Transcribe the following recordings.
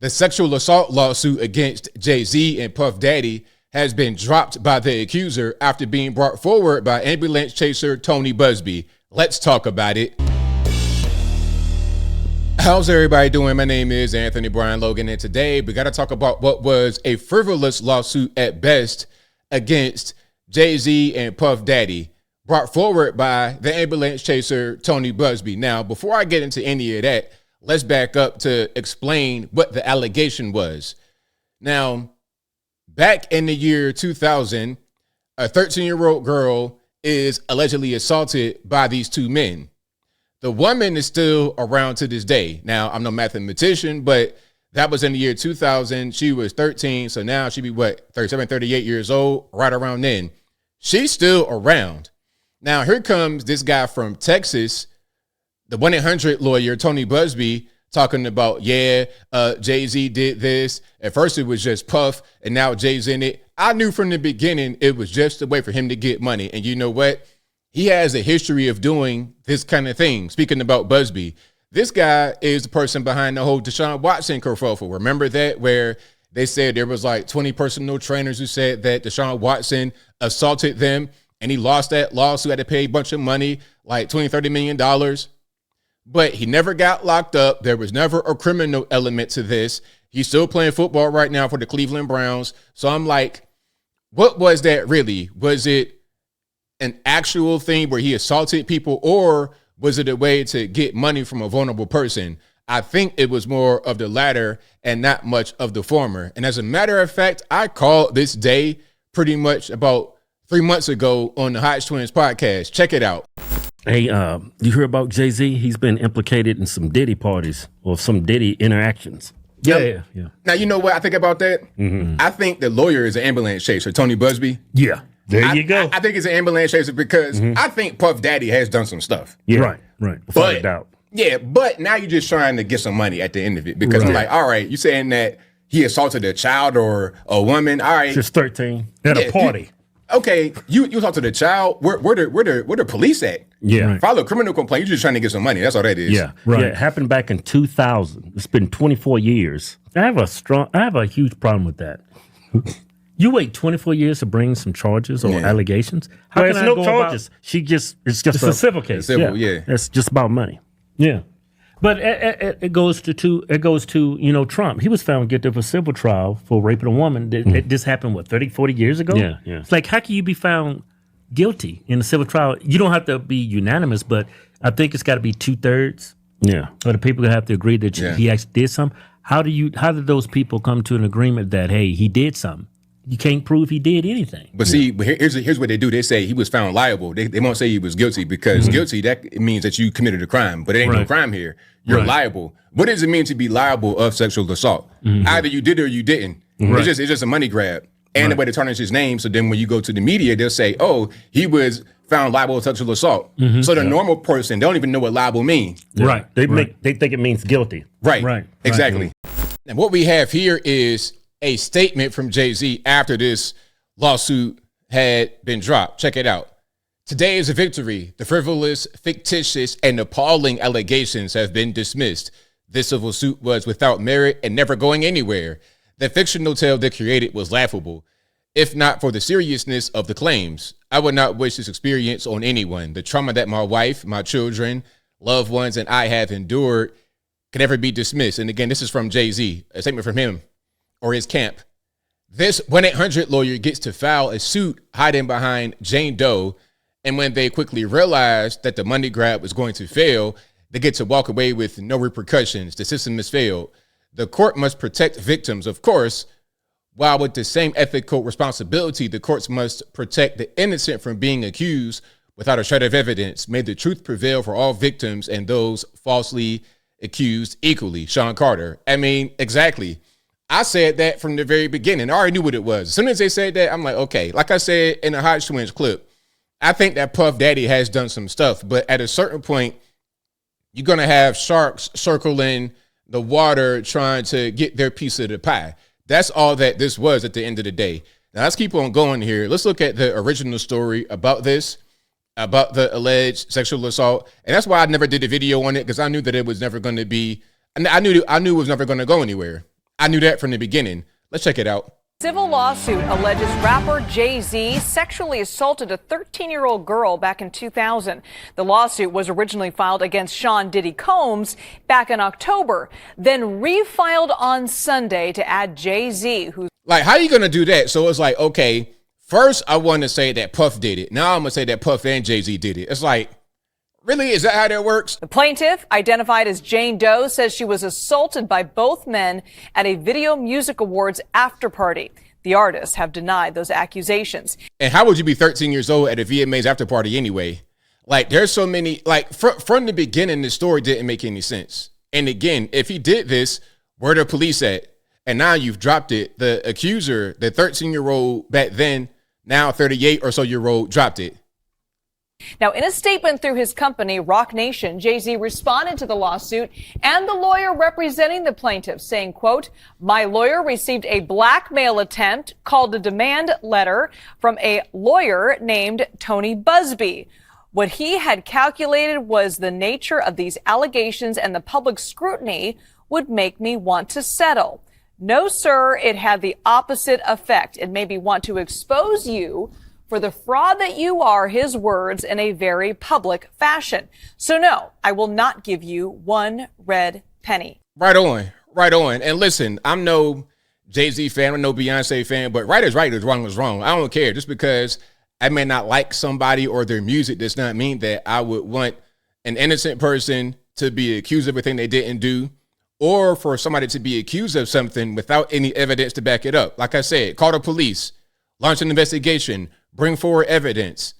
The sexual assault lawsuit against Jay-Z and Puff Daddy has been dropped by the accuser after being brought forward by ambulance chaser Tony Busby. Let's talk about it. How's everybody doing? My name is Anthony Brian Logan, and today we got to talk about what was a frivolous lawsuit at best against Jay-Z and Puff Daddy, brought forward by the ambulance chaser Tony Busby. Now, before I get into any of that, let's back up to explain what the allegation was. Now, back in the year 2000, a 13-year-old girl is allegedly assaulted by these two men. The woman is still around to this day. Now, I'm no mathematician, but that was in the year 2000. She was 13, so now she'd be, 37, 38 years old, right around then. She's still around. Now, here comes this guy from Texas, the 1-800 lawyer, Tony Busby, talking about, Jay-Z did this. At first, it was just Puff, and now Jay's in it. I knew from the beginning it was just a way for him to get money. And you know what? He has a history of doing this kind of thing. Speaking about Busby, this guy is the person behind the whole Deshaun Watson kerfuffle. Remember that, where they said there was like 20 personal trainers who said that Deshaun Watson assaulted them, and he lost that lawsuit, had to pay a bunch of money, like $20-30 million. But he never got locked up. There was never a criminal element to this. He's still playing football right now for the Cleveland Browns. So I'm like, what was that really? Was it an actual thing where he assaulted people, or was it a way to get money from a vulnerable person? I think it was more of the latter and not much of the former. And as a matter of fact, I called this day pretty much about 3 months ago on the Hodge Twins podcast. Check it out. Hey, you hear about Jay-Z? He's been implicated in some Diddy parties or some Diddy interactions. Yeah. Now, you know what I think about that? Mm-hmm. I think the lawyer is an ambulance chaser, Tony Busby. Yeah. There you go. I think it's an ambulance chaser because I think Puff Daddy has done some stuff. Yeah. Right. Without a doubt. Yeah, but now you're just trying to get some money at the end of it because I'm like, all right, you saying that he assaulted a child or a woman. All right. She's 13 at a party. Okay, you assaulted a child. Where the police at? Yeah. Right. File a criminal complaint. You're just trying to get some money. That's all that is. Yeah. Right. Yeah, it happened back in 2000. It's been 24 years. I have a huge problem with that. You wait 24 years to bring some charges or allegations? How can I no charges? It's just a civil case. Civil, yeah. It's just about money. Yeah. But it goes to Trump. He was found guilty of a civil trial for raping a woman. This happened 30, 40 years ago? Yeah. It's like, how can you be found guilty in a civil trial? You don't have to be unanimous, but I think it's got to be 2/3. Yeah. Or the people have to agree that he actually did something. How did those people come to an agreement that, hey, he did something? You can't prove he did anything. But see, here's what they do. They say he was found liable. They won't say he was guilty because guilty, that means that you committed a crime. But it ain't no crime here. You're liable. What does it mean to be liable of sexual assault? Either you did it or you didn't. It's just a money grab. And the way to tarnish his name. So then when you go to the media, they'll say, oh, he was found liable of sexual assault. So the normal person, they don't even know what liable means. Right. They think it means guilty. Right. Exactly. And what we have here is a statement from Jay-Z after this lawsuit had been dropped. Check it out. Today is a victory. The frivolous, fictitious, and appalling allegations have been dismissed. This civil suit was without merit and never going anywhere. The fictional tale they created was laughable. If not for the seriousness of the claims, I would not wish this experience on anyone. The trauma that my wife, my children, loved ones, and I have endured can never be dismissed. And again, this is from Jay-Z, a statement from him or his camp. This 1-800 lawyer gets to file a suit hiding behind Jane Doe. And when they quickly realize that the money grab was going to fail, they get to walk away with no repercussions. The system has failed. The court must protect victims, of course, while with the same ethical responsibility, the courts must protect the innocent from being accused without a shred of evidence. May the truth prevail for all victims and those falsely accused equally. Sean Carter. I mean, exactly. I said that from the very beginning. I already knew what it was. As soon as they said that, I'm like, okay. Like I said in the Hodge Twins clip, I think that Puff Daddy has done some stuff, but at a certain point, you're going to have sharks circling the water trying to get their piece of the pie. That's all that this was at the end of the day. Now, let's keep on going here. Let's look at the original story about this, about the alleged sexual assault. And that's why I never did a video on it, because I knew that it was never going to be, I knew it was never going to go anywhere. I knew that from the beginning. Let's check it out. Civil lawsuit alleges rapper Jay-Z sexually assaulted a 13-year-old girl back in 2000. The lawsuit was originally filed against Sean Diddy Combs back in October, then refiled on Sunday to add Jay-Z, who... Like, how you going to do that? So it's like, okay, first I want to say that Puff did it. Now I'm going to say that Puff and Jay-Z did it. It's like, really? Is that how that works? The plaintiff, identified as Jane Doe, says she was assaulted by both men at a Video Music Awards after party. The artists have denied those accusations. And how would you be 13 years old at a VMAs after party anyway? Like, there's so many, like, from the beginning, the story didn't make any sense. And again, if he did this, where the police at? And now you've dropped it. The accuser, the 13-year-old back then, now 38 or so year old, dropped it. Now, in a statement through his company, Rock Nation, Jay-Z responded to the lawsuit and the lawyer representing the plaintiff, saying, quote, "My lawyer received a blackmail attempt called a demand letter from a lawyer named Tony Busby. What he had calculated was the nature of these allegations and the public scrutiny would make me want to settle. No, sir, it had the opposite effect. It made me want to expose you for the fraud that you are," his words, in a very public fashion. So no, I will not give you one red penny. Right on, right on. And listen, I'm no Jay-Z fan, I'm no Beyonce fan, but right is right, is wrong is wrong. I don't care. Just because I may not like somebody or their music does not mean that I would want an innocent person to be accused of everything they didn't do, or for somebody to be accused of something without any evidence to back it up. Like I said, call the police, launch an investigation, bring forward evidence,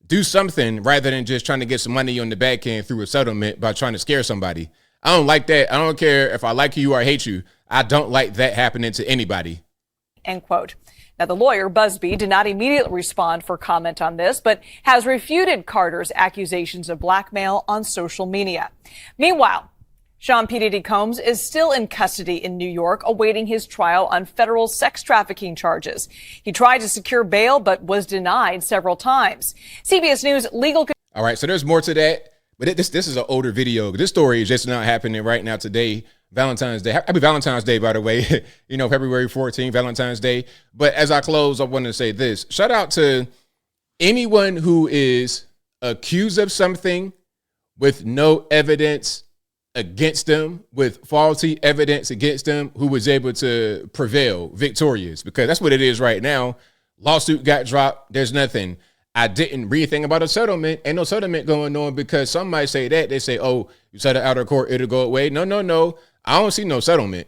do something rather than just trying to get some money on the back end through a settlement by trying to scare somebody. I don't like that. I don't care if I like you or I hate you. I don't like that happening to anybody. End quote. Now, the lawyer, Busby, did not immediately respond for comment on this, but has refuted Carter's accusations of blackmail on social media. Meanwhile, Sean P. Diddy Combs is still in custody in New York, awaiting his trial on federal sex trafficking charges. He tried to secure bail, but was denied several times. CBS News legal... All right, so there's more to that, but this is an older video. This story is just not happening right now today, Valentine's Day. Happy Valentine's Day, by the way. You know, February 14th, Valentine's Day. But as I close, I want to say this. Shout out to anyone who is accused of something with no evidence against them, with faulty evidence against them, who was able to prevail victorious, because that's what it is right now. Lawsuit got dropped. There's nothing. I didn't read anything about a settlement. Ain't no settlement going on, because some might say that. They say, oh, you settle out of court, it'll go away. No. I don't see no settlement.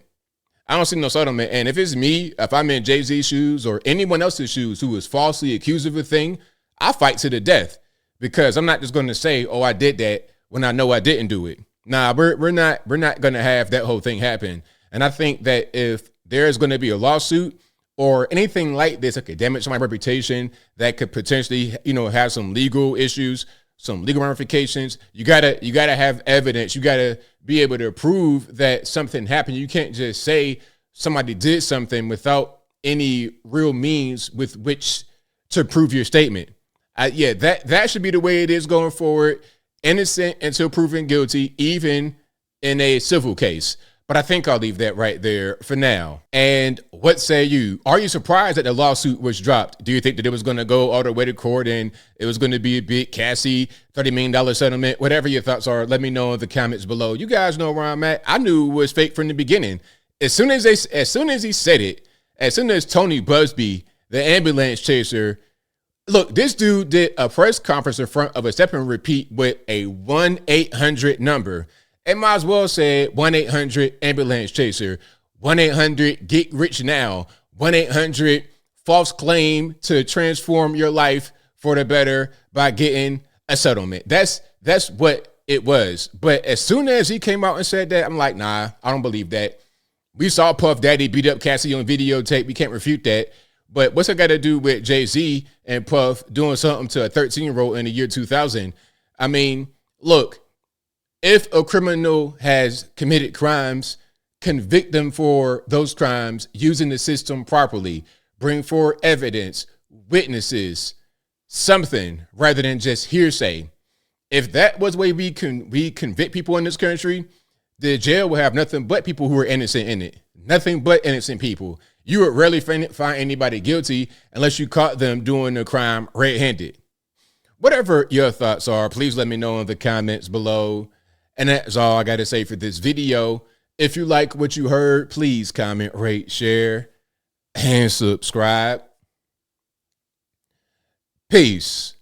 I don't see no settlement. And if it's me, if I'm in Jay-Z's shoes or anyone else's shoes who is falsely accused of a thing, I fight to the death, because I'm not just going to say, oh, I did that when I know I didn't do it. Nah, we're not going to have that whole thing happen. And I think that if there's going to be a lawsuit or anything like this that could damage my reputation, that could potentially, have some legal issues, some legal ramifications, you gotta have evidence. You gotta be able to prove that something happened. You can't just say somebody did something without any real means with which to prove your statement. That should be the way it is going forward. Innocent until proven guilty, even in a civil case. But I think I'll leave that right there for now. And what say you? Are you surprised that the lawsuit was dropped? Do you think that it was going to go all the way to court and it was going to be a big Cassie $30 million settlement? Whatever your thoughts are, let me know in the comments below. You guys know where I'm at. I knew it was fake from the beginning. As soon as he said it, as soon as Tony Busby, the ambulance chaser, look, this dude did a press conference in front of a step and repeat with a 1-800 number. It might as well say 1-800 ambulance chaser, 1-800 get rich now, 1-800 false claim to transform your life for the better by getting a settlement. That's what it was. But as soon as he came out and said that, I'm like, nah, I don't believe that. We saw Puff Daddy beat up Cassie on videotape. We can't refute that. But what's it got to do with Jay-Z and Puff doing something to a 13-year-old in the year 2000? I mean, look, if a criminal has committed crimes, convict them for those crimes using the system properly. Bring forward evidence, witnesses, something rather than just hearsay. If that was the way we convict people in this country, the jail will have nothing but people who are innocent in it. Nothing but innocent people. You would rarely find anybody guilty unless you caught them doing the crime red-handed. Whatever your thoughts are, please let me know in the comments below. And that's all I got to say for this video. If you like what you heard, please comment, rate, share, and subscribe. Peace.